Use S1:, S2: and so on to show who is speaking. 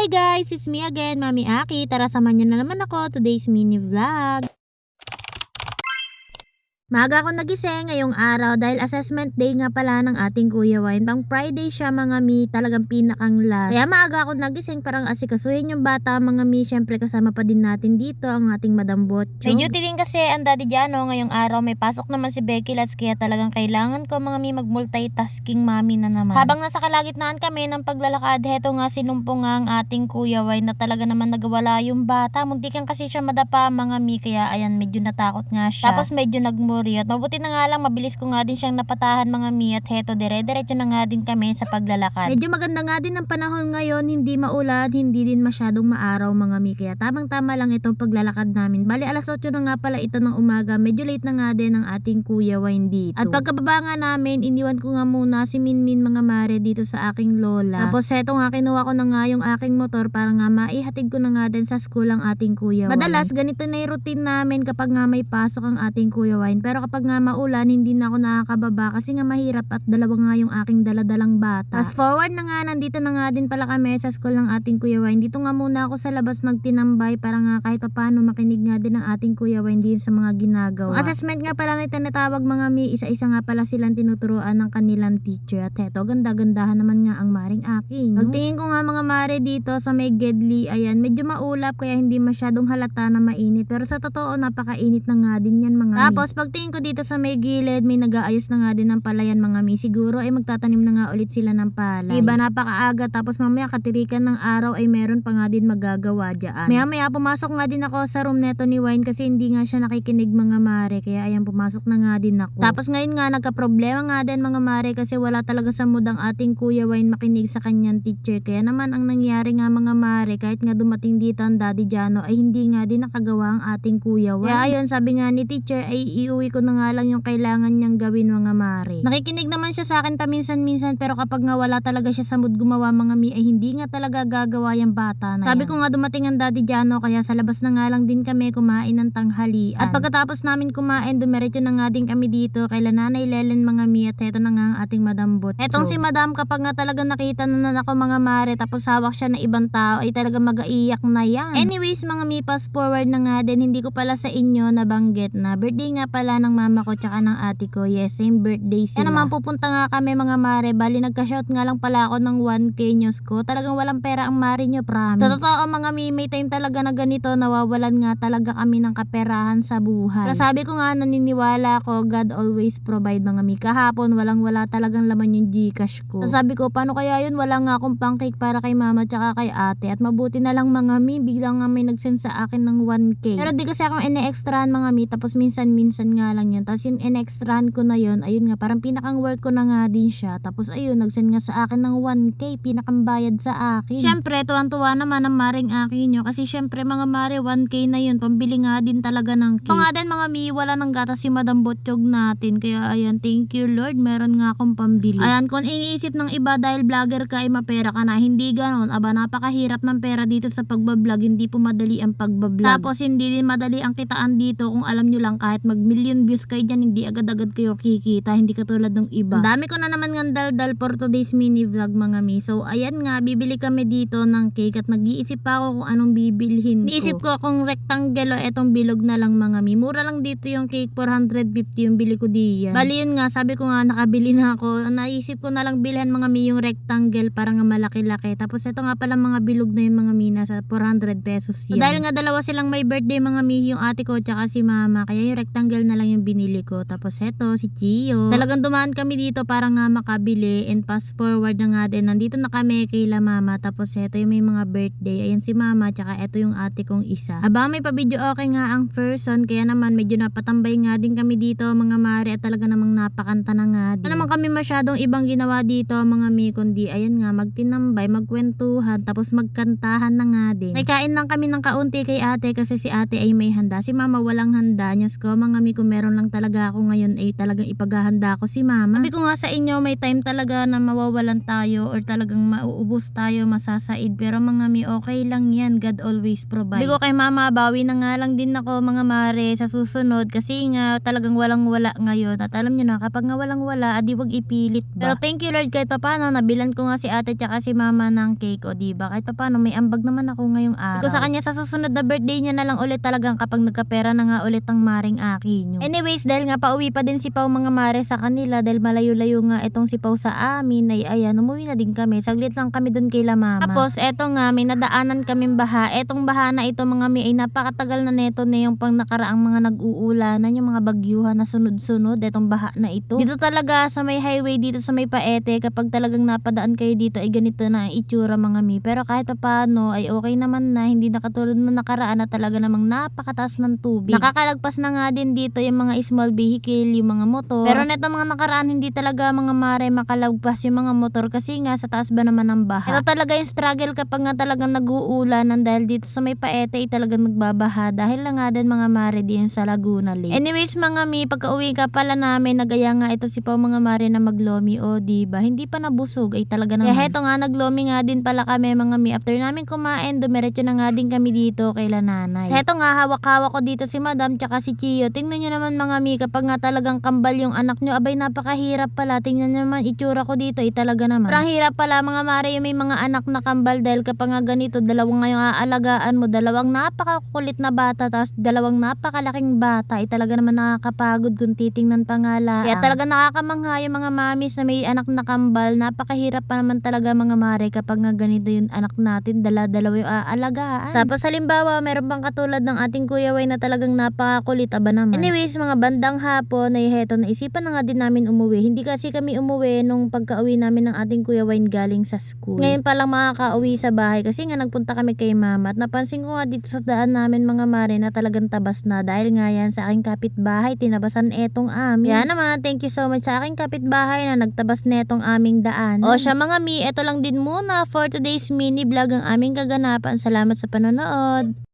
S1: Hi guys, it's me again, Mami Aki. Tara samahan nyo na naman ako today's mini vlog. Maaga ako nagising ngayong araw dahil assessment day nga pala ng ating Kuya Wine. Pang Friday siya mga mi, talagang pinakang last. Kaya maaga ako nagising parang asikasuhin yung bata mga mi. Syempre kasama pa din natin dito ang ating Madam Botchog. May duty din kasi ang Daddy Jano ngayong araw. May pasok naman si Becky Lats kaya talagang kailangan ko mga mi mag-multitasking mami na naman. Habang nasa kalagitnaan kami ng paglalakad, heto nga sinumpong nga ang ating Kuya Wine na talaga naman nagwala yung bata. Muntikan kasi siya madapa mga mi kaya ayan medyo natakot nga siya. Tapos medyo at mabuti na nga lang mabilis ko nga din siyang napatahan mga mi at heto dire-diretso na nga din kami sa paglalakad. Medyo maganda nga din ang panahon ngayon, hindi maulan, hindi din masyadong maaraw mga mi kaya tamang-tama lang itong paglalakad namin. Bali alas 8 na nga pala ito ng umaga, medyo late na nga din ang ating Kuya Wine dito. At pagkababa nga namin, iniwan ko nga muna si Minmin mga mare dito sa aking lola. Tapos heto nga kinuha ko na nga yung aking motor para nga maihatid ko na nga din sa school ang ating Kuya Wine. Madalas ganito na yung routine namin kapag nga may pasok ang ating Kuya Wine. Pero kapag nga maulan, hindi na ako nakakababa kasi nga mahirap at dalawa nga yung aking daladalang bata. Fast forward na nga, nandito na nga din pala kami sa school ng ating Kuya Wine. Dito nga muna ako sa labas magtinambay para nga kahit papaano makinig nga din ang ating Kuya Wine din sa mga ginagawa. Ang assessment nga pala na tinatawag mga mi, isa-isa nga pala silang tinuturuan ng kanilang teacher. At heto, ganda-gandahan naman nga ang maring aking. Pagtingin ko nga mga mare dito sa may Gedli, ayan, medyo maulap kaya hindi masyadong halata na mainit. Pero sa totoo, napakainit na nga din yan mga mi. Tapos pagtingin ko dito sa may gilid, may nag-aayos na nga din ng palayan mga mi. Siguro ay magtatanim na nga ulit sila ng palay. Diba napakaaga, tapos mamaya katirikan ng araw ay meron pa nga din magagawa dyan. Maya pumasok nga din ako sa room neto ni Wine kasi hindi nga siya nakikinig mga mare. Kaya ayan pumasok na nga din ako. Tapos ngayon nga nagka-problema nga din mga mare kasi wala talaga sa mood ang ating Kuya Wine makinig sa kanyang teacher. Kaya naman ang nangyari nga mga mare, kahit nga dumating dito ang Daddy Jano ay hindi nga din nakagawa ang ating Kuya Wine. Kaya ayun sabi nga ni teacher ay iuwi ko na nga lang yung kailangan niyang gawin mga mare. Nakikinig naman siya sa akin paminsan-minsan pero kapag nga wala talaga siya sa mood gumawa mga mi ay hindi nga talaga gagawa yung bata na sabi yan. Ko nga dumating ang Daddy Jano kaya sa labas na nga lang din kami kumain ng tanghalian. At pagkatapos namin kumain dumiretso na nga din kami dito kay Nanay Lelen mga mi at heto na nga ang ating Madam Botchog. Etong si Madam kapag nga talaga nakita na ako mga mare tapos hawak siya ng ibang tao ay talaga mag-aiyak na yan. Anyways mga mi, fast forward na nga din, hindi ko pala sa inyo nabanggit na birthday nga pala ng mama ko tsaka ng ate ko. Yes, same birthday sila. Kaya naman pupunta nga kami mga mare. Bali nagka-shout nga lang pala ako ng 1K news ko. Talagang walang pera ang mare nyo, promise. Sa totoo mga mi, may time talaga na ganito nawawalan nga talaga kami ng kaperahan sa buhay. Pero sabi ko nga naniniwala ako God always provide mga mi. Kahapon wala talagang laman yung Gcash ko. So, sabi ko paano kaya yun, wala nga akong pancake para kay mama tsaka kay ate. At mabuti na lang mga mi, biglang nga may nag-send sa akin ng 1K. Pero di kasi akong ine-extrahan mga mi, tapos minsan nga lang yun. Tapos yung in-extrahan ko na yun, ayun nga, parang pinakang work ko na nga din siya. Tapos ayun, nag-send nga sa akin ng 1K, pinakang bayad sa akin. Syempre, tuwang-tuwa naman ang maring akin nyo. Kasi syempre mga mare, 1K na yun, pambili nga din talaga ng cake. Ito nga din mga mi, wala nang gatas si Madam Botchog natin. Kaya ayan, thank you Lord, meron nga akong pambili. Ayan, kung iniisip ng iba dahil vlogger ka ay mapera ka na, hindi ganon. Aba, napakahirap ng pera dito sa pagbablog, hindi po madali ang pagbablog. Tapos hindi din madali ang kitaan dito kung alam nyo lang kahit mag-million views kayo dyan, hindi agad-agad kayo kikita, hindi katulad ng iba. Dami ko na naman ng daldal for today's mini vlog mga mi. So ayan nga, bibili kami dito ng cake at nag-iisip pa ako kung anong bibilhin ko. Niisip ko kung rectangle o etong bilog na lang mga mi. Mura lang dito yung cake, 450 yung bili ko diyan. Bali yun nga, sabi ko nga nakabili na ako. Naisip ko na lang bilhin mga mi yung rectangle para nga malaki-laki. Tapos ito nga pala mga bilog na yung mga mi, nasa 400 pesos yan. So, dahil nga dalawa silang may birthday mga mi, yung ate ko tsaka si mama, kaya yung rectangle na lang yung binili ko. Tapos eto si Chio. Talagang dumaan kami dito para nga makabili and fast forward na nga din. Nandito na kami kay la mama. Tapos eto yung may mga birthday. Ayan si mama tsaka eto yung ate kong isa. Aba may pa-video okay nga ang person kaya naman medyo napatambay nga din kami dito mga mare at talaga namang napakanta na nga din. Naman kami masyadong ibang ginawa dito mga mi kundi ayan nga magtinambay, magkwentuhan tapos magkantahan na nga din. May kain lang kami ng kaunti kay ate kasi si ate ay may handa. Si mama walang handa. Nyos ko mga mi meron lang talaga ako ngayon ay talagang ipaghahanda ko si mama. Sabi ko nga sa inyo, may time talaga na mawawalan tayo or talagang mauubos tayo, masasaid. Pero mga mi, okay lang yan. God always provide. Sabi ko kay mama, bawi na nga lang din ako mga mare sa susunod kasi nga talagang walang wala ngayon. At alam nyo na, kapag nga walang wala, adi wag ipilit ba. Pero thank you Lord kahit papano, nabilan ko nga si ate tsaka si mama ng cake, o diba? Kahit papano, may ambag naman ako ngayong araw. Sabi ko sa kanya sa susunod na birthday niya na lang ulit talagang kapag nagkapera na nga ulit ang maring akin. Anyways, dahil nga pauwi pa din si Pao mga mare sa kanila dahil malayo-layo nga itong si Pao sa amin, ay ayan, umuwi na din kami. Saglit lang kami dun kay la mama. Tapos, eto nga, may nadaanan kaming baha. Etong baha na ito mga mi ay napakatagal na neto na yung pang nakaraang mga nag-uulanan, yung mga bagyuhan na sunod-sunod. Etong baha na ito. Dito talaga sa may highway, dito sa may Paete, kapag talagang napadaan kayo dito ay ganito na ang itsura mga mi. Pero kahit paano ay okay naman na, hindi nakatulad na nakaraan na talaga namang napakataas ng tubig. Nakakalagpas na nga din dito yung mga small vehicle, yung mga motor. Pero neto mga nakaraan hindi talaga mga mare makalagpas yung mga motor kasi nga sa taas ba naman ng baha. Ito talaga yung struggle kapag nga talagang nag-uulanan dahil dito sa may Paete ay talagang nagbabaha dahil lang nga din mga mare din sa Laguna Lake. Anyways mga mi, pagka-uwi ka pala namin, nagaya nga ito si Pao mga mare na maglomi, o diba? Hindi pa nabusog ay talaga naman. Kaya heto nga naglomi nga din pala kami mga mi. After namin kumain, dumiretso na nga din kami dito kay la nanay. Heto nga hawak-hawak ko dito si Madam tsaka si Chio. Tingnan nyo naman mga mi, kapag nga talagang kambal yung anak nyo, abay napakahirap pala. Tingnan nyo naman itsura ko dito ay talaga naman. Parang hirap pala mga mare yung may mga anak na kambal dahil kapag nga ganito, dalawang ngayong aalagaan mo, dalawang napakakulit na bata tapos dalawang napakalaking bata ay talaga naman nakakapagod kung titingnan pa nga lang. Kaya talaga nakakamangha yung mga mamis na may anak na kambal. Napakahirap pa naman talaga mga mare kapag nga ganito yung anak natin, dala-dalawa yung aalagaan. Tapos halimbawa, meron pang katulad ng ating Kuya Way na talagang napakakulit, aba naman. Anyways, mga bandang hapon ay heto, naisipan na nga din namin umuwi. Hindi kasi kami umuwi nung pagka-uwi namin ng ating Kuya Wayne galing sa school. Ngayon pa lang makaka-uwi sa bahay kasi nga nagpunta kami kay mama at napansin ko nga dito sa daan namin mga mare na talagang tabas na dahil nga yan sa aking kapitbahay, tinabasan etong amin. Yan naman, thank you so much sa aking kapitbahay na nagtabas netong aming daan. O siya mga mi, eto lang din muna for today's mini vlog ang aming kaganapan. Salamat sa panonood.